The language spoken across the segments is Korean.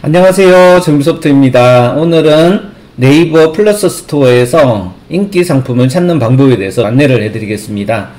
안녕하세요. 정비소프트입니다. 오늘은 네이버 플러스 스토어에서 인기 상품을 찾는 방법에 대해서 안내를 해드리겠습니다.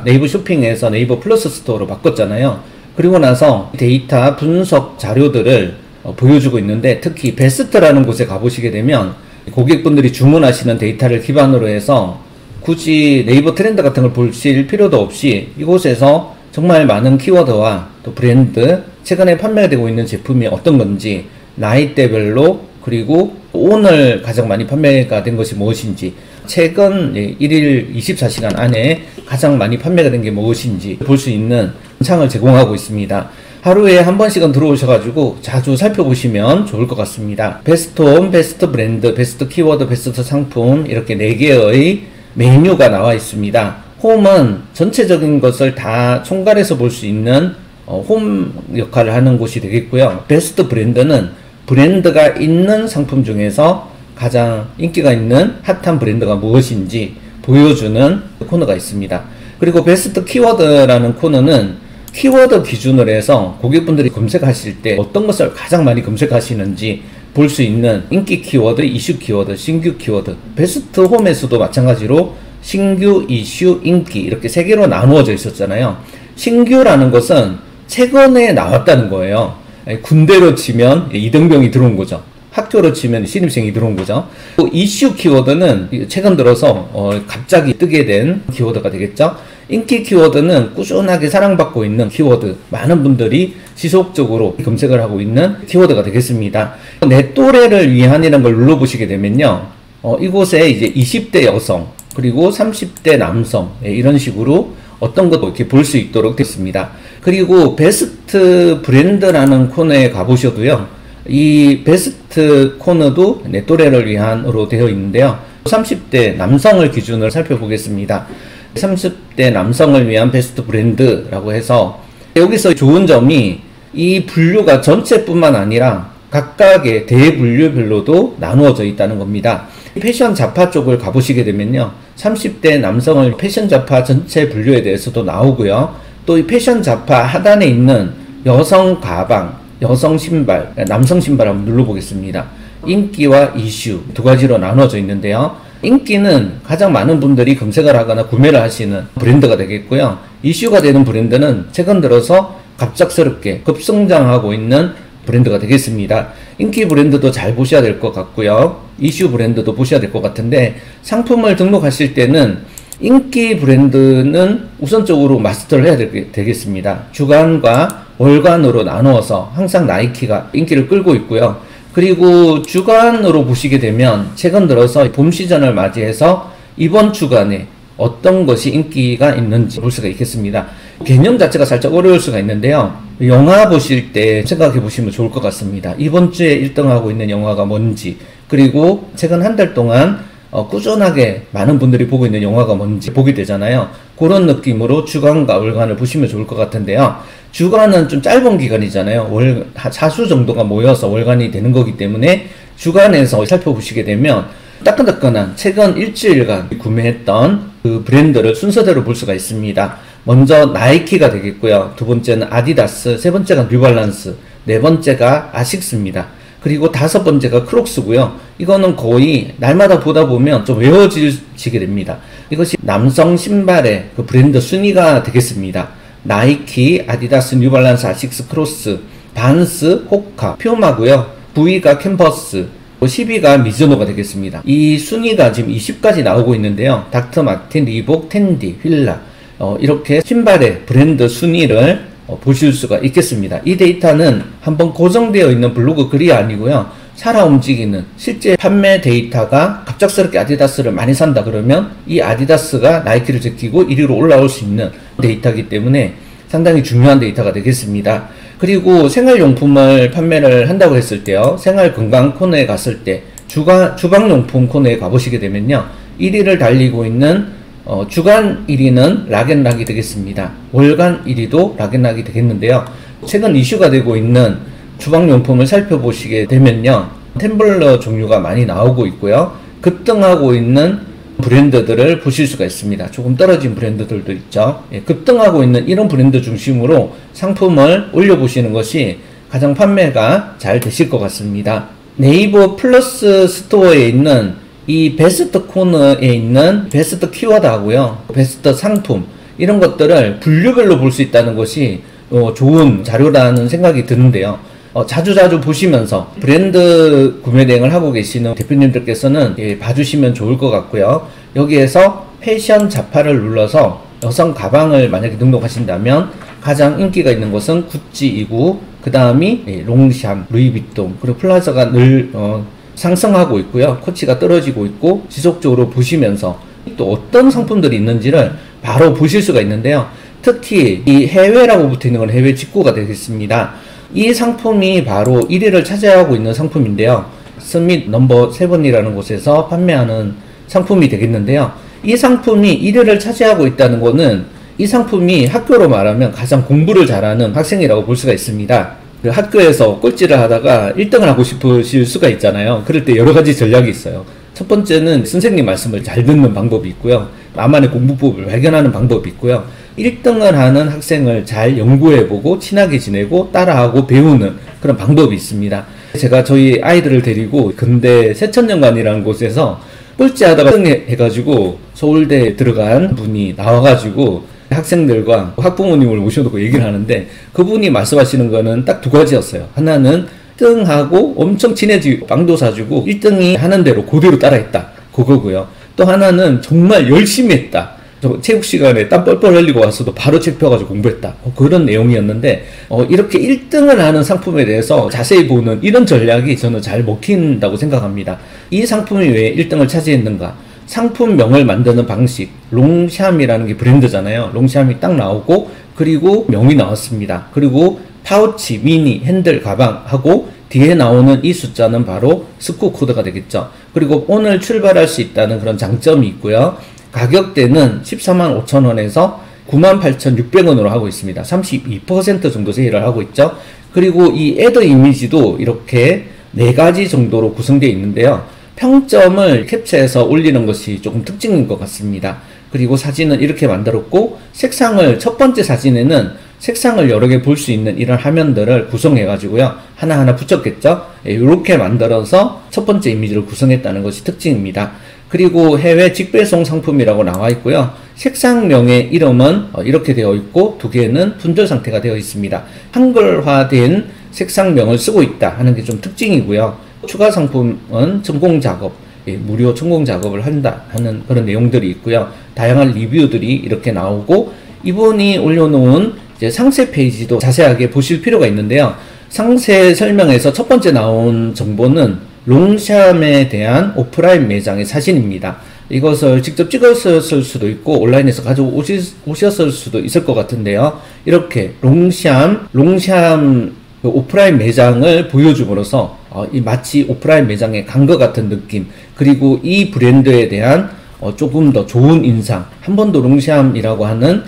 네이버 쇼핑에서 네이버 플러스 스토어로 바꿨잖아요. 그리고 나서 데이터 분석 자료들을 보여주고 있는데, 특히 베스트라는 곳에 가보시게 되면 고객분들이 주문하시는 데이터를 기반으로 해서 굳이 네이버 트렌드 같은 걸 보실 필요도 없이 이곳에서 정말 많은 키워드와 또 브랜드, 최근에 판매가 되고 있는 제품이 어떤 건지, 나이대별로, 그리고 오늘 가장 많이 판매가 된 것이 무엇인지, 최근 1일 24시간 안에 가장 많이 판매가 된 게 무엇인지 볼 수 있는 창을 제공하고 있습니다. 하루에 한 번씩은 들어오셔가지고 자주 살펴보시면 좋을 것 같습니다. 베스트 홈, 베스트 브랜드, 베스트 키워드, 베스트 상품, 이렇게 4개의 메뉴가 나와 있습니다. 홈은 전체적인 것을 다 총괄해서 볼 수 있는 홈 역할을 하는 곳이 되겠고요. 베스트 브랜드는 브랜드가 있는 상품 중에서 가장 인기가 있는 핫한 브랜드가 무엇인지 보여주는 코너가 있습니다. 그리고 베스트 키워드라는 코너는 키워드 기준으로 해서 고객분들이 검색하실 때 어떤 것을 가장 많이 검색하시는지 볼 수 있는 인기 키워드, 이슈 키워드, 신규 키워드. 베스트 홈에서도 마찬가지로 신규, 이슈, 인기 이렇게 3개로 나누어져 있었잖아요. 신규라는 것은 최근에 나왔다는 거예요. 군대로 치면 이등병이 들어온 거죠. 학교로 치면 신입생이 들어온 거죠. 또 이슈 키워드는 최근 들어서 갑자기 뜨게 된 키워드가 되겠죠. 인기 키워드는 꾸준하게 사랑받고 있는 키워드, 많은 분들이 지속적으로 검색을 하고 있는 키워드가 되겠습니다. 내 또래를 위한이라는 걸 눌러보시게 되면요, 이곳에 이제 20대 여성, 그리고 30대 남성, 이런 식으로 어떤 것도 이렇게 볼 수 있도록 됐습니다. 그리고 베스트 브랜드라는 코너에 가보셔도요, 이 베스트 코너도 내 또래를 위한으로 되어 있는데요, 30대 남성을 기준으로 살펴보겠습니다. 30대 남성을 위한 베스트 브랜드라고 해서, 여기서 좋은 점이 이 분류가 전체뿐만 아니라 각각의 대분류별로도 나누어져 있다는 겁니다. 패션 잡화 쪽을 가보시게 되면요, 30대 남성을 패션 잡화 전체 분류에 대해서도 나오고요, 또 이 패션 잡화 하단에 있는 여성 가방, 여성 신발, 남성 신발 한번 눌러보겠습니다. 인기와 이슈 두 가지로 나눠져 있는데요, 인기는 가장 많은 분들이 검색을 하거나 구매를 하시는 브랜드가 되겠고요, 이슈가 되는 브랜드는 최근 들어서 갑작스럽게 급성장하고 있는 브랜드가 되겠습니다. 인기 브랜드도 잘 보셔야 될 것 같고요, 이슈 브랜드도 보셔야 될 것 같은데, 상품을 등록하실 때는 인기 브랜드는 우선적으로 마스터를 해야 되겠습니다. 주간과 월간으로 나누어서 항상 나이키가 인기를 끌고 있고요. 그리고 주간으로 보시게 되면 최근 들어서 봄 시즌을 맞이해서 이번 주간에 어떤 것이 인기가 있는지 볼 수가 있겠습니다. 개념 자체가 살짝 어려울 수가 있는데요, 영화 보실 때 생각해 보시면 좋을 것 같습니다. 이번 주에 1등하고 있는 영화가 뭔지, 그리고 최근 한 달 동안 꾸준하게 많은 분들이 보고 있는 영화가 뭔지 보게 되잖아요. 그런 느낌으로 주간과 월간을 보시면 좋을 것 같은데요, 주간은 좀 짧은 기간이잖아요. 4수 정도가 모여서 월간이 되는 거기 때문에 주간에서 살펴보시게 되면 따끈따끈한 최근 일주일간 구매했던 그 브랜드를 순서대로 볼 수가 있습니다. 먼저 나이키가 되겠고요, 두 번째는 아디다스, 세 번째가 뉴발란스, 네 번째가 아식스입니다. 그리고 다섯 번째가 크록스고요. 이거는 거의 날마다 보다 보면 좀 외워지게 됩니다. 이것이 남성 신발의 그 브랜드 순위가 되겠습니다. 나이키, 아디다스, 뉴발란스, 아식스, 크로스, 반스, 호카, 퓨마고요. V가 캠퍼스, 10위가 미즈노가 되겠습니다. 이 순위가 지금 20까지 나오고 있는데요, 닥터 마틴, 리복, 텐디, 휠라, 이렇게 신발의 브랜드 순위를 보실 수가 있겠습니다. 이 데이터는 한번 고정되어 있는 블로그 글이 아니고요, 살아 움직이는 실제 판매 데이터가 갑작스럽게 아디다스를 많이 산다 그러면 이 아디다스가 나이키를 제끼고 1위로 올라올 수 있는 데이터이기 때문에 상당히 중요한 데이터가 되겠습니다. 그리고 생활용품을 판매를 한다고 했을 때요, 생활건강 코너에 갔을 때 주방용품 코너에 가보시게 되면요, 1위를 달리고 있는 주간 1위는 락앤락이 되겠습니다. 월간 1위도 락앤락이 되겠는데요, 최근 이슈가 되고 있는 주방용품을 살펴보시게 되면요, 템블러 종류가 많이 나오고 있고요, 급등하고 있는 브랜드들을 보실 수가 있습니다. 조금 떨어진 브랜드들도 있죠. 급등하고 있는 이런 브랜드 중심으로 상품을 올려보시는 것이 가장 판매가 잘 되실 것 같습니다. 네이버 플러스 스토어에 있는 이 베스트 코너에 있는 베스트 키워드하고요, 베스트 상품, 이런 것들을 분류별로 볼 수 있다는 것이 좋은 자료라는 생각이 드는데요. 자주자주 보시면서 브랜드 구매 대행을 하고 계시는 대표님들께서는 봐주시면 좋을 것 같고요. 여기에서 패션 자파를 눌러서 여성 가방을 만약에 등록하신다면 가장 인기가 있는 것은 구찌이고, 그 다음이 롱샴, 루이비통, 그리고 플라자가 늘 상승하고 있고요. 코치가 떨어지고 있고, 지속적으로 보시면서 또 어떤 상품들이 있는지를 바로 보실 수가 있는데요. 특히 이 해외라고 붙어 있는 건 해외 직구가 되겠습니다. 이 상품이 바로 1위를 차지하고 있는 상품인데요. 스밋 넘버 7이라는 곳에서 판매하는 상품이 되겠는데요. 이 상품이 1위를 차지하고 있다는 것은 이 상품이 학교로 말하면 가장 공부를 잘하는 학생이라고 볼 수가 있습니다. 그 학교에서 꼴찌를 하다가 1등을 하고 싶으실 수가 있잖아요. 그럴 때 여러 가지 전략이 있어요. 첫 번째는 선생님 말씀을 잘 듣는 방법이 있고요. 나만의 공부법을 발견하는 방법이 있고요. 1등을 하는 학생을 잘 연구해보고 친하게 지내고 따라하고 배우는 그런 방법이 있습니다. 제가 저희 아이들을 데리고 근대 세천년관이라는 곳에서 꼴찌하다가 1등 해가지고 서울대에 들어간 분이 나와가지고 학생들과 학부모님을 모셔놓고 얘기를 하는데, 그분이 말씀하시는 거는 딱 두 가지였어요. 하나는 1등하고 엄청 친해지고 빵도 사주고 1등이 하는 대로 그대로 따라했다, 그거고요. 또 하나는 정말 열심히 했다. 체육 시간에 땀 뻘뻘 흘리고 와서도 바로 책 펴가지고 공부했다, 그런 내용이었는데, 이렇게 1등을 하는 상품에 대해서 자세히 보는 이런 전략이 저는 잘 먹힌다고 생각합니다. 이 상품이 왜 1등을 차지했는가? 상품명을 만드는 방식, 롱샴이라는 게 브랜드잖아요. 롱샴이 딱 나오고, 그리고 명이 나왔습니다. 그리고 파우치, 미니, 핸들, 가방하고 뒤에 나오는 이 숫자는 바로 스쿠 코드가 되겠죠. 그리고 오늘 출발할 수 있다는 그런 장점이 있고요. 가격대는 14만 5천원에서 98,600원으로 하고 있습니다. 32% 정도 세일을 하고 있죠. 그리고 이 애드 이미지도 이렇게 4가지 정도로 구성되어 있는데요. 평점을 캡처해서 올리는 것이 조금 특징인 것 같습니다. 그리고 사진은 이렇게 만들었고, 색상을, 첫 번째 사진에는 색상을 여러 개 볼 수 있는 이런 화면들을 구성해 가지고요, 하나하나 붙였겠죠. 이렇게 만들어서 첫 번째 이미지를 구성했다는 것이 특징입니다. 그리고 해외 직배송 상품이라고 나와 있고요. 색상명의 이름은 이렇게 되어 있고, 두 개는 분절 상태가 되어 있습니다. 한글화된 색상명을 쓰고 있다 하는 게 좀 특징이고요. 추가 상품은 전공 작업, 무료 전공 작업을 한다 하는 그런 내용들이 있고요. 다양한 리뷰들이 이렇게 나오고, 이분이 올려놓은 이제 상세 페이지도 자세하게 보실 필요가 있는데요. 상세 설명에서 첫 번째 나온 정보는 롱샴에 대한 오프라인 매장의 사진입니다. 이것을 직접 찍었을 수도 있고 온라인에서 가지고 오셨을 수도 있을 것 같은데요. 이렇게 롱샴 오프라인 매장을 보여줌으로써 마치 오프라인 매장에 간 것 같은 느낌, 그리고 이 브랜드에 대한 조금 더 좋은 인상, 한 번도 롱샴이라고 하는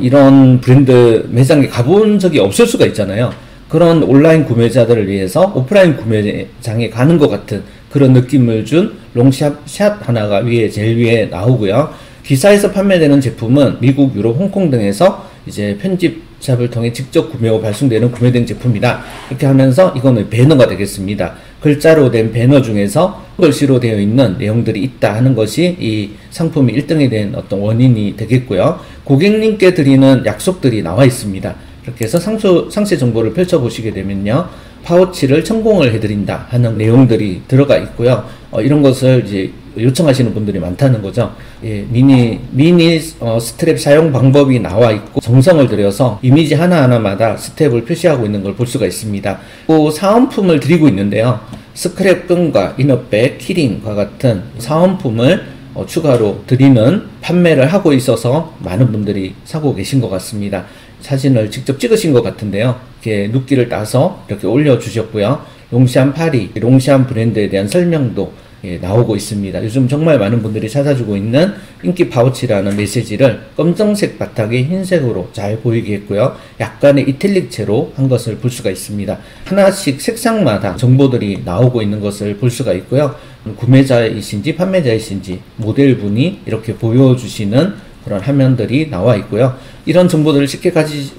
이런 브랜드 매장에 가본 적이 없을 수가 있잖아요. 그런 온라인 구매자들을 위해서 오프라인 구매장에 가는 것 같은 그런 느낌을 준 롱샵 샷 하나가 제일 위에 나오고요. 기사에서 판매되는 제품은 미국, 유럽, 홍콩 등에서 이제 편집샵을 통해 직접 구매 후 발송되는 구매된 제품이다. 이렇게 하면서 이거는 배너가 되겠습니다. 글자로 된 배너 중에서 글씨로 되어 있는 내용들이 있다 하는 것이 이 상품이 1등이 된 어떤 원인이 되겠고요. 고객님께 드리는 약속들이 나와 있습니다. 이렇게 해서 상세 정보를 펼쳐보시게 되면요, 파우치를 천공을 해드린다 하는 내용들이 들어가 있고요. 이런 것을 이제 요청하시는 분들이 많다는 거죠. 미니 스트랩 사용 방법이 나와 있고, 정성을 들여서 이미지 하나하나마다 스텝을 표시하고 있는 걸 볼 수가 있습니다. 또 사은품을 드리고 있는데요. 스크랩끈과 이너백, 키링과 같은 사은품을 추가로 드리는 판매를 하고 있어서 많은 분들이 사고 계신 것 같습니다. 사진을 직접 찍으신 것 같은데요. 이렇게 눕기를 따서 이렇게 올려주셨고요. 롱샴 파리, 롱샴 브랜드에 대한 설명도 나오고 있습니다. 요즘 정말 많은 분들이 찾아주고 있는 인기 파우치라는 메시지를 검정색 바탕에 흰색으로 잘 보이게 했고요. 약간의 이탈릭체로 한 것을 볼 수가 있습니다. 하나씩 색상마다 정보들이 나오고 있는 것을 볼 수가 있고요. 구매자이신지 판매자이신지 모델분이 이렇게 보여주시는 그런 화면들이 나와 있고요. 이런 정보들을 쉽게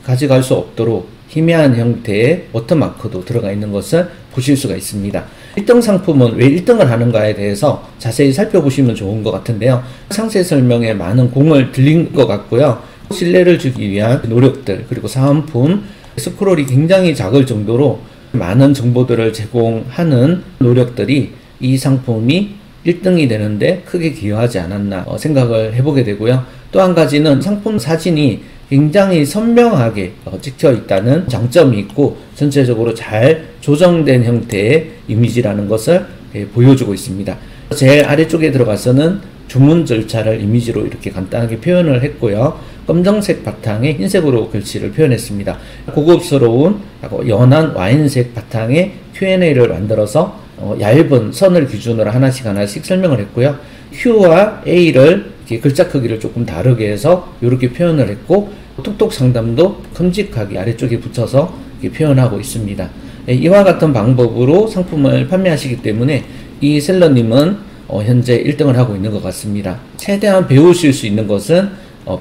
가져갈 수 없도록 희미한 형태의 워터마크도 들어가 있는 것을 보실 수가 있습니다. 1등 상품은 왜 1등을 하는가에 대해서 자세히 살펴보시면 좋은 것 같은데요. 상세 설명에 많은 공을 들인 것 같고요. 신뢰를 주기 위한 노력들, 그리고 사은품, 스크롤이 굉장히 작을 정도로 많은 정보들을 제공하는 노력들이 이 상품이 1등이 되는데 크게 기여하지 않았나 생각을 해보게 되고요. 또 한 가지는 상품 사진이 굉장히 선명하게 찍혀 있다는 장점이 있고, 전체적으로 잘 조정된 형태의 이미지라는 것을 보여주고 있습니다. 제일 아래쪽에 들어가서는 주문 절차를 이미지로 이렇게 간단하게 표현을 했고요. 검정색 바탕에 흰색으로 글씨를 표현했습니다. 고급스러운 연한 와인색 바탕에 Q&A를 만들어서 얇은 선을 기준으로 하나씩 설명을 했고요. Q와 A를 이렇게 글자 크기를 조금 다르게 해서 이렇게 표현을 했고, 톡톡 상담도 큼직하게 아래쪽에 붙여서 이렇게 표현하고 있습니다. 이와 같은 방법으로 상품을 판매하시기 때문에 이 셀러님은 현재 1등을 하고 있는 것 같습니다. 최대한 배우실 수 있는 것은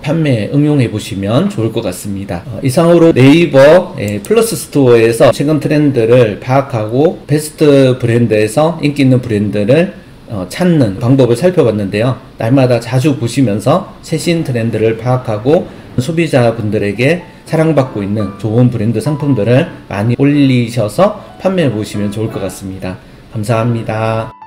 판매에 응용해 보시면 좋을 것 같습니다. 이상으로 네이버 플러스 스토어에서 최근 트렌드를 파악하고 베스트 브랜드에서 인기 있는 브랜드를 찾는 방법을 살펴봤는데요. 날마다 자주 보시면서 최신 트렌드를 파악하고 소비자분들에게 사랑받고 있는 좋은 브랜드 상품들을 많이 올리셔서 판매해 보시면 좋을 것 같습니다. 감사합니다.